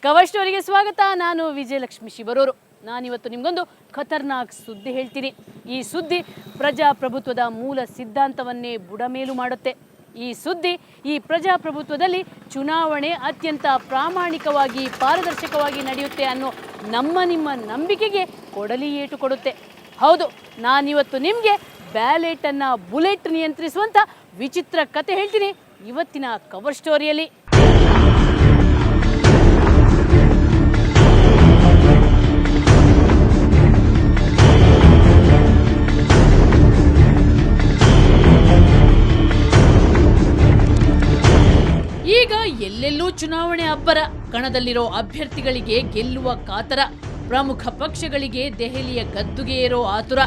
Cover ಸ್ಟೋರಿಗೆ ಸ್ವಾಗತ. ನಾನು ವಿಜಯಲಕ್ಷ್ಮಿ ಶಿವರೂರು. ನಾನಿವತ್ತು ನಿಮಗೊಂದು ಖತರ್ನಾಕ್ ಸುದ್ದಿ ಹೇಳ್ತೀನಿ. ಈ ಸುದ್ದಿ ಪ್ರಜಾಪ್ರಭುತ್ವದ ಮೂಲ ಸಿದ್ಧಾಂತವನ್ನೇ ಬುಡಮೇಲು ಮಾಡುತ್ತೆ. ಈ ಸುದ್ದಿ ಈ ಪ್ರಜಾಪ್ರಭುತ್ವದಲ್ಲಿ ಚುನಾವಣೆ ಅತ್ಯಂತ ಪ್ರಾಮಾಣಿಕವಾಗಿ ಪಾರದರ್ಶಕವಾಗಿ ನಡೆಯುತ್ತೆ ಅನ್ನೋ ನಿಮ್ಮ ನಂಬಿಕೆಗೆ ಕೊಡಲಿ ಏಟು ಕೊಡುತ್ತೆ. ಹೌದು, ನಾನಿವತ್ತು ನಿಮಗೆ ಬ್ಯಾಲೆಟನ್ನು ಬುಲೆಟ್ ನಿಯಂತ್ರಿಸುವಂಥ ವಿಚಿತ್ರ ಕತೆ ಹೇಳ್ತೀನಿ ಇವತ್ತಿನ ಕವರ್ ಸ್ಟೋರಿಯಲ್ಲಿ. ಈಗ ಎಲ್ಲೆಲ್ಲೂ ಚುನಾವಣೆ ಅಬ್ಬರ. ಕಣದಲ್ಲಿರೋ ಅಭ್ಯರ್ಥಿಗಳಿಗೆ ಗೆಲ್ಲುವ ಕಾತರ, ಪ್ರಮುಖ ಪಕ್ಷಗಳಿಗೆ ದೆಹಲಿಯ ಗದ್ದುಗೆ ಏರೋ ಆತುರ.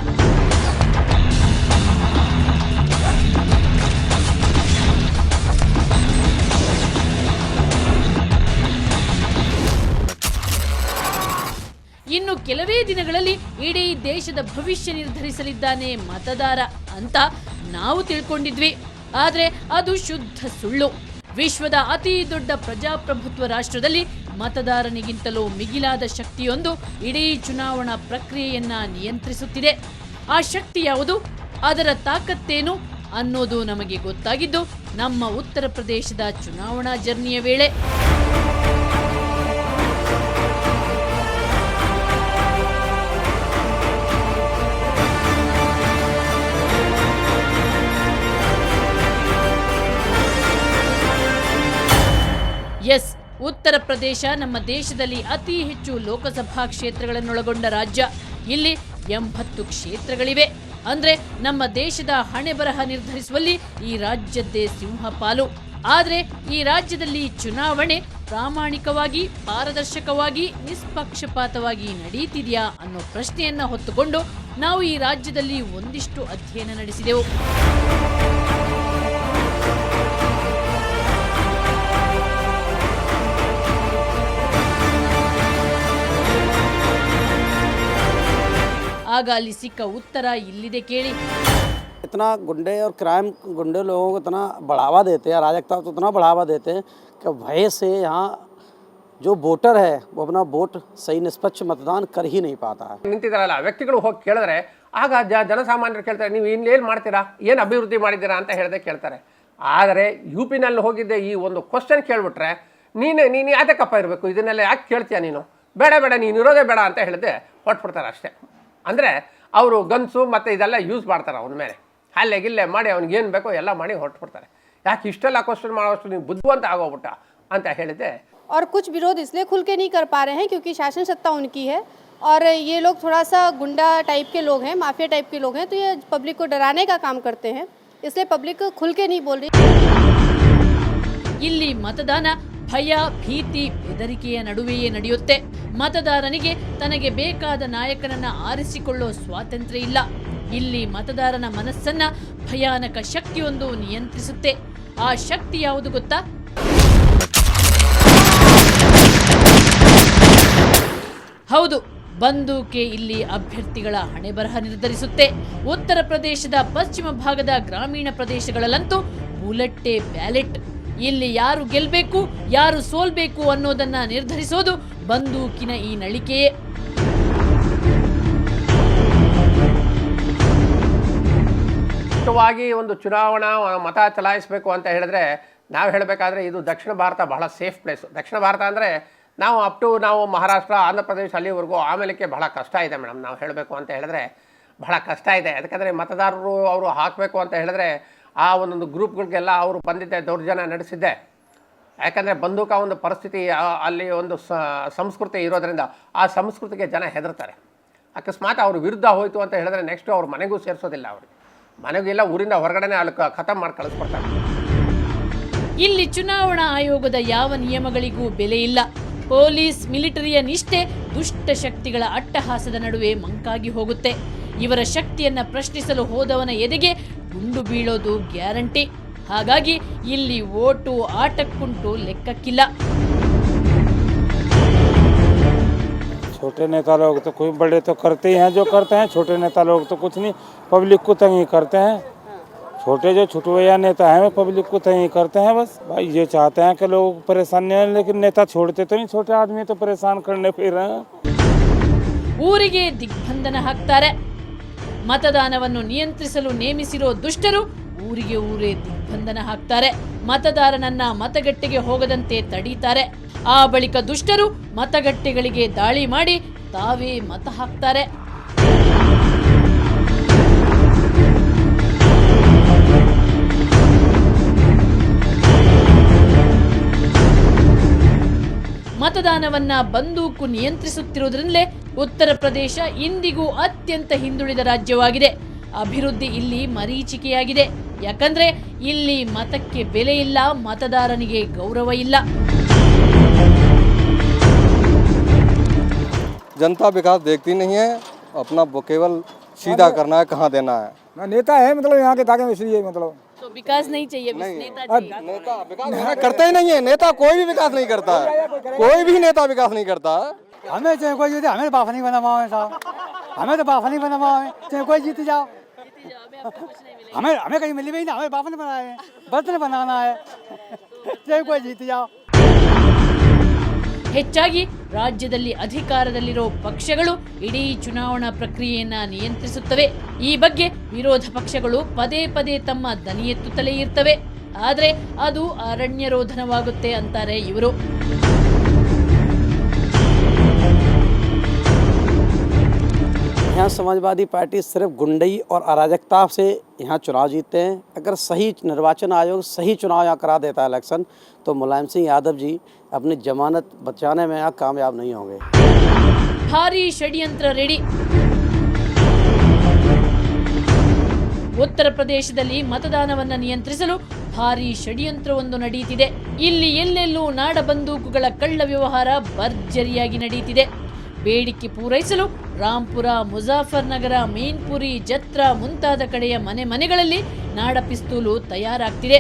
ಇನ್ನು ಕೆಲವೇ ದಿನಗಳಲ್ಲಿ ಇಡೀ ದೇಶದ ಭವಿಷ್ಯ ನಿರ್ಧರಿಸಲಿದ್ದಾನೆ ಮತದಾರ ಅಂತ ನಾವು ತಿಳ್ಕೊಂಡಿದ್ವಿ. ಆದರೆ ಅದು ಶುದ್ಧ ಸುಳ್ಳು. ವಿಶ್ವದ ಅತಿ ದೊಡ್ಡ ಪ್ರಜಾಪ್ರಭುತ್ವ ರಾಷ್ಟ್ರದಲ್ಲಿ ಮತದಾರನಿಗಿಂತಲೂ ಮಿಗಿಲಾದ ಶಕ್ತಿಯೊಂದು ಇಡೀ ಚುನಾವಣಾ ಪ್ರಕ್ರಿಯೆಯನ್ನ ನಿಯಂತ್ರಿಸುತ್ತಿದೆ. ಆ ಶಕ್ತಿ ಯಾವುದು, ಅದರ ತಾಕತ್ತೇನು ಅನ್ನೋದು ನಮಗೆ ಗೊತ್ತಾಗಿದ್ದು ನಮ್ಮ ಉತ್ತರ ಪ್ರದೇಶದ ಚುನಾವಣಾ ಜರ್ನಿಯ ವೇಳೆ. ಎಸ್, ಉತ್ತರ ಪ್ರದೇಶ ನಮ್ಮ ದೇಶದಲ್ಲಿ ಅತಿ ಹೆಚ್ಚು ಲೋಕಸಭಾ ಕ್ಷೇತ್ರಗಳನ್ನೊಳಗೊಂಡ ರಾಜ್ಯ. ಇಲ್ಲಿ 80 ಕ್ಷೇತ್ರಗಳಿವೆ. ಅಂದ್ರೆ ನಮ್ಮ ದೇಶದ ಹಣೆ ಬರಹ ನಿರ್ಧರಿಸುವಲ್ಲಿ ಈ ರಾಜ್ಯದ್ದೇ ಸಿಂಹಪಾಲು. ಆದರೆ ಈ ರಾಜ್ಯದಲ್ಲಿ ಚುನಾವಣೆ ಪ್ರಾಮಾಣಿಕವಾಗಿ ಪಾರದರ್ಶಕವಾಗಿ ನಿಷ್ಪಕ್ಷಪಾತವಾಗಿ ನಡೀತಿದೆಯಾ ಅನ್ನೋ ಪ್ರಶ್ನೆಯನ್ನ ಹೊತ್ತುಕೊಂಡು ನಾವು ಈ ರಾಜ್ಯದಲ್ಲಿ ಒಂದಿಷ್ಟು ಅಧ್ಯಯನ ನಡೆಸಿದೆವು. ಆಗ ಅಲ್ಲಿ ಸಿಕ್ಕ ಉತ್ತರ ಇಲ್ಲಿದೆ ಕೇಳಿ. इतना गुंडे और क्राइम गुंडे लोगों को इतना बढ़ावा देते हैं, अराजकता को इतना बढ़ावा देते हैं कि भय से यहाँ जो वोटर है वो अपना वोट सही निष्पक्ष मतदान कर ही नहीं पाता है. ನಿಂತಿದ್ದಾರಲ್ಲ ವ್ಯಕ್ತಿಗಳು ಹೋಗಿ ಕೇಳಿದ್ರೆ ಆಗ ಜನಸಾಮಾನ್ಯರು ಕೇಳ್ತಾರೆ, ನೀವು ಇನ್ನೇನು ಮಾಡ್ತೀರಾ, ಏನು ಅಭಿವೃದ್ಧಿ ಮಾಡಿದ್ದೀರಾ ಅಂತ ಹೇಳಿದೆ ಕೇಳ್ತಾರೆ. ಆದರೆ ಯು ಪಿನಲ್ಲಿ ಹೋಗಿದ್ದೆ ಈ ಒಂದು ಕ್ವಶನ್ ಕೇಳಿಬಿಟ್ರೆ ನೀನು ಯಾತಕ್ಕಪ್ಪ ಇರಬೇಕು, ಇದನ್ನೆಲ್ಲ ಯಾಕೆ ಕೇಳ್ತೀಯ ನೀನು, ಬೇಡ ನೀನು ಇರೋದೇ ಬೇಡ ಅಂತ ಹೇಳಿದೆ ಹೊಟ್ಬಿಡ್ತಾರೆ ಅಷ್ಟೇ. ಅಂದರೆ ಅವರು ಗನ್ಸು ಮತ್ತು ಇದೆಲ್ಲ ಯೂಸ್ ಮಾಡ್ತಾರೆ ಅವನ ಮೇಲೆ, ಹಲ್ಲೆ ಗಿಲ್ಲೆ ಮಾಡಿ ಅವ್ನಿಗೆ ಏನು ಬೇಕೋ ಎಲ್ಲ ಮಾಡಿ ಹೊರಟ್ಬಿಡ್ತಾರೆ. ಯಾಕೆ ಇಷ್ಟೆಲ್ಲ ಕ್ವಶನ್ ಮಾಡೋಷ್ಟು ನೀವು ಬುದ್ಧಿವಂತ ಆಗೋಗ್ಬಿಟ್ಟ ಅಂತ ಹೇಳಿದೆ. और कुछ विरोध इसलिए खुल के नहीं कर पा रहे हैं क्योंकि शासन सत्ता उनकी है और ये लोग थोड़ा सा गुंडा टाइप के लोग हैं, माफिया टाइप के लोग हैं, तो ये पब्लिक को डराने का काम करते हैं, इसलिए पब्लिक खुल के नहीं बोल रही. ಇಲ್ಲಿ ಮತದಾನ ಭಯ ಭೀತಿ ಬೆದರಿಕೆಯ ನಡುವೆಯೇ ನಡೆಯುತ್ತೆ. ಮತದಾರನಿಗೆ ತನಗೆ ಬೇಕಾದ ನಾಯಕನನ್ನ ಆರಿಸಿಕೊಳ್ಳೋ ಸ್ವಾತಂತ್ರ್ಯ ಇಲ್ಲ. ಇಲ್ಲಿ ಮತದಾರನ ಮನಸ್ಸನ್ನ ಭಯಾನಕ ಶಕ್ತಿಯೊಂದು ನಿಯಂತ್ರಿಸುತ್ತೆ. ಆ ಶಕ್ತಿ ಯಾವುದು ಗೊತ್ತಾ? ಹೌದು, ಬಂದೂಕೆ ಇಲ್ಲಿ ಅಭ್ಯರ್ಥಿಗಳ ಹಣೆಬರಹ ನಿರ್ಧರಿಸುತ್ತೆ. ಉತ್ತರ ಪ್ರದೇಶದ ಪಶ್ಚಿಮ ಭಾಗದ ಗ್ರಾಮೀಣ ಪ್ರದೇಶಗಳಲ್ಲಂತೂ ಬುಲೆಟ್ಟೇ ಬ್ಯಾಲೆಟ್. ಇಲ್ಲಿ ಯಾರು ಗೆಲ್ಲಬೇಕು ಯಾರು ಸೋಲ್ಬೇಕು ಅನ್ನೋದನ್ನ ನಿರ್ಧರಿಸೋದು ಬಂದೂಕಿನ ಈ ನಳಿಕೆಯೇ. ಮುಖ್ಯವಾಗಿ ಒಂದು ಚುನಾವಣಾ ಮತ ಚಲಾಯಿಸಬೇಕು ಅಂತ ಹೇಳಿದ್ರೆ ನಾವು ಹೇಳಬೇಕಾದ್ರೆ ಇದು ದಕ್ಷಿಣ ಭಾರತ ಬಹಳ ಸೇಫ್ ಪ್ಲೇಸು. ದಕ್ಷಿಣ ಭಾರತ ಅಂದರೆ ನಾವು ನಾವು ಮಹಾರಾಷ್ಟ್ರ ಆಂಧ್ರ ಪ್ರದೇಶ ಅಲ್ಲಿವರೆಗೂ ಆಮೇಲಕ್ಕೆ ಬಹಳ ಕಷ್ಟ ಇದೆ ಮೇಡಮ್. ನಾವು ಹೇಳಬೇಕು ಅಂತ ಹೇಳಿದ್ರೆ ಬಹಳ ಕಷ್ಟ ಇದೆ. ಯಾಕಂದರೆ ಮತದಾರರು ಅವರು ಹಾಕಬೇಕು ಅಂತ ಹೇಳಿದ್ರೆ ಆ ಒಂದೊಂದು ಗ್ರೂಪ್ಗಳಿಗೆಲ್ಲ ಅವರು ಬಂದಿದ್ದೆ ದೌರ್ಜನ್ಯ ನಡೆಸಿದ್ದೆ. ಯಾಕಂದರೆ ಬಂದೂಕ ಒಂದು ಪರಿಸ್ಥಿತಿ ಅಲ್ಲಿ ಒಂದು ಸಂಸ್ಕೃತಿ ಇರೋದರಿಂದ ಆ ಸಂಸ್ಕೃತಿಗೆ ಜನ ಹೆದರ್ತಾರೆ. ಅಕಸ್ಮಾತ್ ಅವ್ರ ವಿರುದ್ಧ ಹೋಯಿತು ಅಂತ ಹೇಳಿದ್ರೆ ನೆಕ್ಸ್ಟು ಅವ್ರ ಮನೆಗೂ ಸೇರಿಸೋದಿಲ್ಲ, ಅವ್ರಿಗೆ ಮನೆಗೆಲ್ಲ ಊರಿಂದ ಹೊರಗಡೆನೇ ಅಲ್ಲಿ ಖತಮ್ ಮಾಡಿ ಕಳಿಸ್ಕೊಡ್ತಾರೆ. ಇಲ್ಲಿ ಚುನಾವಣಾ ಆಯೋಗದ ಯಾವ ನಿಯಮಗಳಿಗೂ ಬೆಲೆ ಇಲ್ಲ. ಪೊಲೀಸ್ ಮಿಲಿಟರಿಯ ನಿಷ್ಠೆ ದುಷ್ಟ ಶಕ್ತಿಗಳ ಅಟ್ಟಹಾಸದ ನಡುವೆ ಮಂಕಾಗಿ ಹೋಗುತ್ತೆ. ಇವರ ಶಕ್ತಿಯನ್ನ ಪ್ರಶ್ನಿಸಲು ಹೋದವನ ಎದೆಗೆ ಗುಂಡು ಬೀಳೋದು ಗ್ಯಾರಂಟಿ. ಹಾಗಾಗಿ ಇಲ್ಲಿ ಓಟು ಆಟಕ್ಕುಂಟು ಲೆಕ್ಕಕ್ಕಿಲ್ಲ. छोटे नेता लोग तो कोई बड़े तो करते ही हैं जो करते हैं, छोटे नेता लोग तो कुछ नहीं, पब्लिक को तंग ही करते हैं. छोटे जो छुटवैया नेता हैं वे पब्लिक को तय करते हैं बस भाई ये चाहते हैं कि लोग परेशान नहीं हो लेकिन नेता छोड़ते तो नहीं छोटे आदमी तो परेशान करने फिर रहे हैं ಊರಿಗೆ ದಿಗ್ಬಂಧನ ಹಾಕ್ತಾರೆ ಮತದಾನವನ್ನು ನಿಯಂತ್ರಿಸಲು ನೇಮಿಸಿರೋ ದುಷ್ಟರು ಊರಿಗೆ ಊರೇ ದಿಗ್ಬಂಧನ ಹಾಕ್ತಾರೆ ಮತದಾರನನ್ನ ಮತಗಟ್ಟೆಗೆ ಹೋಗದಂತೆ ತಡೀತಾರೆ ಆ ಬಳಿಕ ದುಷ್ಟರು ಮತಗಟ್ಟೆಗಳಿಗೆ ದಾಳಿ ಮಾಡಿ ತಾವೇ ಮತ ಹಾಕ್ತಾರೆ ಮತದಾನವನ್ನ ಬಂದೂಕು ನಿಯಂತ್ರಿಸುತ್ತಿರುವುದರಿಂದಲೇ ಉತ್ತರ ಪ್ರದೇಶ ಇಂದಿಗೂ ಅತ್ಯಂತ ಹಿಂದುಳಿದ ರಾಜ್ಯವಾಗಿದೆ ಅಭಿವೃದ್ಧಿ ಇಲ್ಲಿ ಮರೀಚಿಕೆಯಾಗಿದೆ ಯಾಕಂದ್ರೆ ಇಲ್ಲಿ ಮತಕ್ಕೆ ಬೆಲೆ ಇಲ್ಲ ಮತದಾರನಿಗೆ ಗೌರವ ಇಲ್ಲ जनता विकास देखती नहीं है अपना केवल सीधा करना है कहाँ देना है नेता है मतलब यहाँ के ताकि इसलिए मतलब तो विकास नहीं चाहिए बस नेता चाहिए नेता विकास करता ही नहीं है नेता कोई भी विकास नहीं करता है कोई भी नेता विकास नहीं करता है हमें चाहे कोई जीते हमें बाफ नहीं बना हुआ है साहब हमें तो बाफ नहीं बना हुआ है चाहे कोई जीत जाओ हमें हमें कहीं मिली भी नहीं हमें बाफ नहीं बनाए हैं बर्तन बनाना है चाहे कोई जीत जाओ ಹೆಚ್ಚಾಗಿ ರಾಜ್ಯದಲ್ಲಿ ಅಧಿಕಾರದಲ್ಲಿರೋ ಪಕ್ಷಗಳು ಇಡೀ ಚುನಾವಣಾ ಪ್ರಕ್ರಿಯೆಯನ್ನ ನಿಯಂತ್ರಿಸುತ್ತವೆ ಈ ಬಗ್ಗೆ ವಿರೋಧ ಪಕ್ಷಗಳು ಪದೇ ಪದೇ ತಮ್ಮ ದನಿ ಎತ್ತುತ್ತಲೇ ಇರ್ತವೆ ಆದರೆ ಅದು ಅರಣ್ಯರೋಧನವಾಗುತ್ತೆ ಅಂತಾರೆ ಇವರು यहाँ समाजवादी पार्टी सिर्फ गुंडई और अराजकता से यहाँ चुनाव जीतते हैं अगर सही निर्वाचन आयोग सही चुनाव यहाँ करा देता है इलेक्शन तो मुलायम सिंह यादव जी अपनी जमानत बचाने में यहाँ कामयाब नहीं होंगे ಭಾರೀ ಷಡ್ಯಂತ್ರ ರೆಡಿ ಉತ್ತರ ಪ್ರದೇಶದಲ್ಲಿ ಮತದಾನವನ್ನು ನಿಯಂತ್ರಿಸಲು ಭಾರೀ ಷಡ್ಯಂತ್ರವೊಂದು ನಡೆಯುತ್ತಿದೆ ಇಲ್ಲಿ ಎಲ್ಲೆಲ್ಲೂ ನಾಡ ಬಂದೂಕುಗಳ ಕಳ್ಳ ವ್ಯವಹಾರ ಭರ್ಜರಿಯಾಗಿ ನಡೆಯುತ್ತಿದೆ ಬೇಡಿಕೆ ಪೂರೈಸಲು ರಾಂಪುರ ಮುಜಾಫರ್ ನಗರ ಮೇನ್ಪುರಿ ಜತ್ರಾ ಮುಂತಾದ ಕಡೆಯ ಮನೆಗಳಲ್ಲಿ ನಾಡ ಪಿಸ್ತೂಲು ತಯಾರಾಗ್ತಿದೆ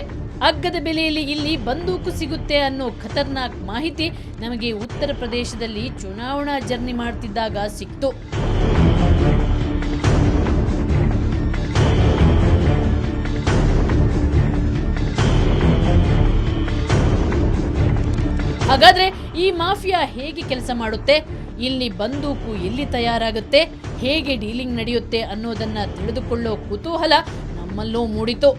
ಅಗ್ಗದ ಬೆಲೆಯಲ್ಲಿ ಇಲ್ಲಿ ಬಂದೂಕು ಸಿಗುತ್ತೆ ಅನ್ನೋ ಖತರ್ನಾಕ್ ಮಾಹಿತಿ ನಮಗೆ ಉತ್ತರ ಪ್ರದೇಶದಲ್ಲಿ ಚುನಾವಣಾ ಜರ್ನಿ ಮಾಡ್ತಿದ್ದಾಗ ಸಿಕ್ತು ಹಾಗಾದ್ರೆ ಈ ಮಾಫಿಯಾ ಹೇಗೆ ಕೆಲಸ ಮಾಡುತ್ತೆ ಇಲ್ಲಿ ಬಂದೂಕು ಎಲ್ಲಿ ತಯಾರಾಗುತ್ತೆ ಹೇಗೆ ಡೀಲಿಂಗ್ ನಡೆಯುತ್ತೆ ಅನ್ನೋದನ್ನ ತಿಳಿದುಕೊಳ್ಳೋ ಕುತೂಹಲ ನಮ್ಮಲ್ಲೂ ಮೂಡಿತು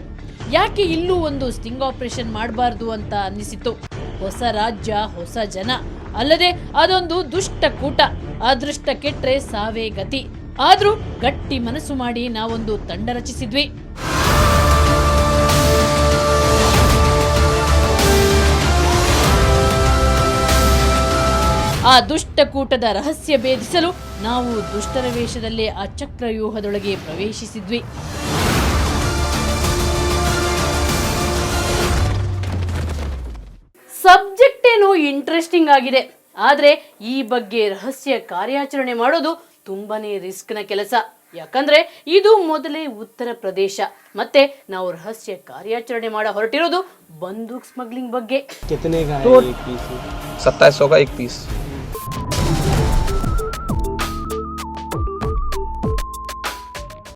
ಯಾಕೆ ಇಲ್ಲೂ ಒಂದು ಸ್ಟಿಂಗ್ ಆಪರೇಷನ್ ಮಾಡಬಾರ್ದು ಅಂತ ಅನ್ನಿಸಿತು ಹೊಸ ರಾಜ್ಯ ಹೊಸ ಜನ ಅಲ್ಲದೆ ಅದೊಂದು ದುಷ್ಟ ಕೂಟ ಅದೃಷ್ಟ ಕೆಟ್ರೆ ಸಾವೇ ಗತಿ ಆದ್ರೂ ಗಟ್ಟಿ ಮನಸ್ಸು ಮಾಡಿ ನಾವೊಂದು ತಂಡ ರಚಿಸಿದ್ವಿ ಆ ದುಷ್ಟಕೂಟದ ರಹಸ್ಯ ಭೇದಿಸಲು ನಾವು ದುಷ್ಟರ ವೇಷದಲ್ಲೇ ಆ ಚಕ್ರವ್ಯೂಹದೊಳಗೆ ಪ್ರವೇಶಿಸಿದ್ವಿ ಸಬ್ಜೆಕ್ಟ್ ಏನು ಇಂಟ್ರೆಸ್ಟಿಂಗ್ ಆಗಿದೆ ಆದ್ರೆ ಈ ಬಗ್ಗೆ ರಹಸ್ಯ ಕಾರ್ಯಾಚರಣೆ ಮಾಡೋದು ತುಂಬಾನೇ ರಿಸ್ಕ್ನ ಕೆಲಸ ಯಾಕಂದ್ರೆ ಇದು ಮೊದಲೇ ಉತ್ತರ ಪ್ರದೇಶ ಮತ್ತೆ ನಾವು ರಹಸ್ಯ ಕಾರ್ಯಾಚರಣೆ ಮಾಡ ಹೊರಟಿರೋದು ಬಂದೂಕ್ ಸ್ಮಗ್ಲಿಂಗ್ ಬಗ್ಗೆ कितने का है एक पीस? 2700 का एक पीस